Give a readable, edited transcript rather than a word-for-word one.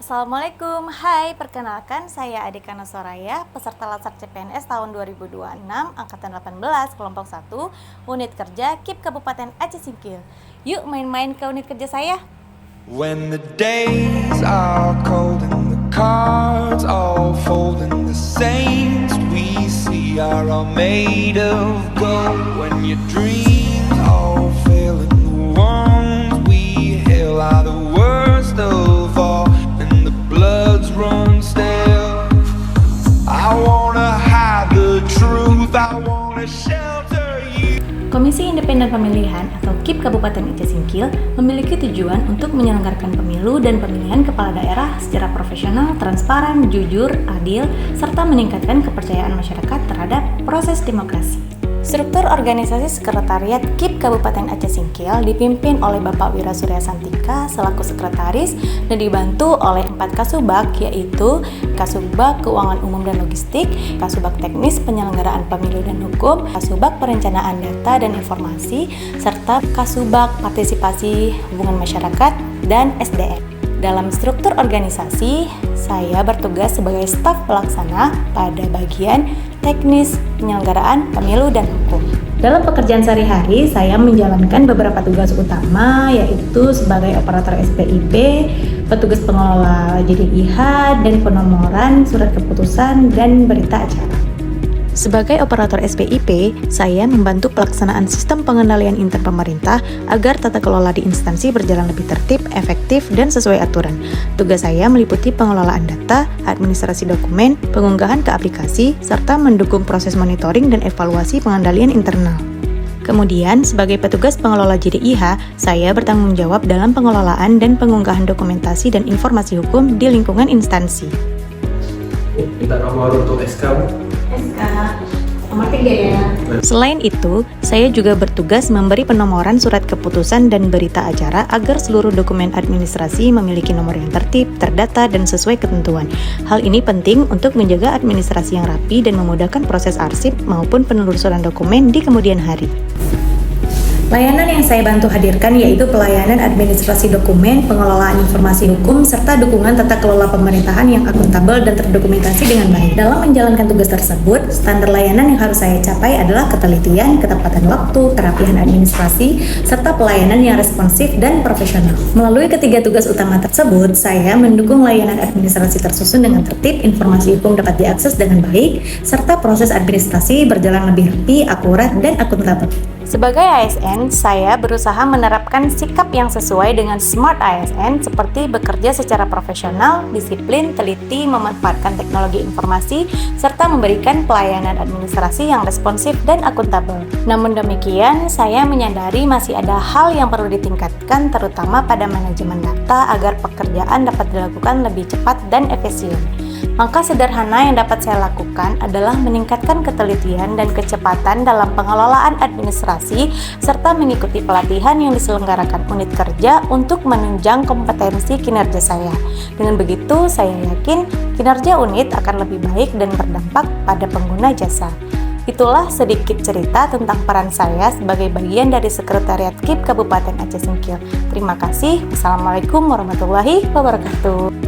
Assalamualaikum, hai, perkenalkan saya Adikana Soraya, peserta Latsar CPNS tahun 2026, Angkatan 18, kelompok 1, unit kerja KIP Kabupaten Aceh Singkil. Yuk main-main ke unit kerja saya. When the days are cold and the cards all fold and the saints we see are all made of gold, when your dreams all fail and the ones we hail are the worst of all and the bloods run stale, I wanna hide the truth, I wanna shelter you. Komisi Independen Pemilihan atau KIP Kabupaten Aceh Singkil memiliki tujuan untuk menyelenggarakan pemilu dan pemilihan kepala daerah secara profesional, transparan, jujur, adil, serta meningkatkan kepercayaan masyarakat terhadap proses demokrasi. Struktur organisasi sekretariat KIP Kabupaten Aceh Singkil dipimpin oleh Bapak Wira Surya Santika selaku sekretaris dan dibantu oleh 4 kasubag, yaitu Kasubag Keuangan Umum dan Logistik, Kasubag Teknis Penyelenggaraan Pemilu dan Hukum, Kasubag Perencanaan Data dan Informasi, serta Kasubag Partisipasi Hubungan Masyarakat dan SDM. Dalam struktur organisasi, saya bertugas sebagai staf pelaksana pada bagian teknis penyelenggaraan pemilu dan hukum. Dalam pekerjaan sehari-hari, saya menjalankan beberapa tugas utama, yaitu sebagai operator SPIP, petugas pengelola JDIH, dan penomoran surat keputusan dan berita acara. Sebagai operator SPIP, saya membantu pelaksanaan sistem pengendalian intern pemerintah agar tata kelola di instansi berjalan lebih tertib, efektif, dan sesuai aturan. Tugas saya meliputi pengelolaan data, administrasi dokumen, pengunggahan ke aplikasi, serta mendukung proses monitoring dan evaluasi pengendalian internal. Kemudian, sebagai petugas pengelola JDIH, saya bertanggung jawab dalam pengelolaan dan pengunggahan dokumentasi dan informasi hukum di lingkungan instansi. Minta nomor untuk SK. SK nomor 3 ya. Selain itu, saya juga bertugas memberi penomoran surat keputusan dan berita acara agar seluruh dokumen administrasi memiliki nomor yang tertib, terdata, dan sesuai ketentuan. Hal ini penting untuk menjaga administrasi yang rapi dan memudahkan proses arsip maupun penelusuran dokumen di kemudian hari. Layanan yang saya bantu hadirkan yaitu pelayanan administrasi dokumen, pengelolaan informasi hukum, serta dukungan tata kelola pemerintahan yang akuntabel dan terdokumentasi dengan baik. Dalam menjalankan tugas tersebut, standar layanan yang harus saya capai adalah ketelitian, ketepatan waktu, kerapihan administrasi, serta pelayanan yang responsif dan profesional. Melalui ketiga tugas utama tersebut, saya mendukung layanan administrasi tersusun dengan tertib, informasi hukum dapat diakses dengan baik, serta proses administrasi berjalan lebih rapi, akurat, dan akuntabel. Sebagai ASN, saya berusaha menerapkan sikap yang sesuai dengan Smart ASN seperti bekerja secara profesional, disiplin, teliti, memanfaatkan teknologi informasi, serta memberikan pelayanan administrasi yang responsif dan akuntabel. Namun demikian, saya menyadari masih ada hal yang perlu ditingkatkan terutama pada manajemen data agar pekerjaan dapat dilakukan lebih cepat dan efisien. Langkah sederhana yang dapat saya lakukan adalah meningkatkan ketelitian dan kecepatan dalam pengelolaan administrasi serta mengikuti pelatihan yang diselenggarakan unit kerja untuk menunjang kompetensi kinerja saya. Dengan begitu, saya yakin kinerja unit akan lebih baik dan berdampak pada pengguna jasa. Itulah sedikit cerita tentang peran saya sebagai bagian dari Sekretariat KIP Kabupaten Aceh Singkil. Terima kasih. Wassalamualaikum warahmatullahi wabarakatuh.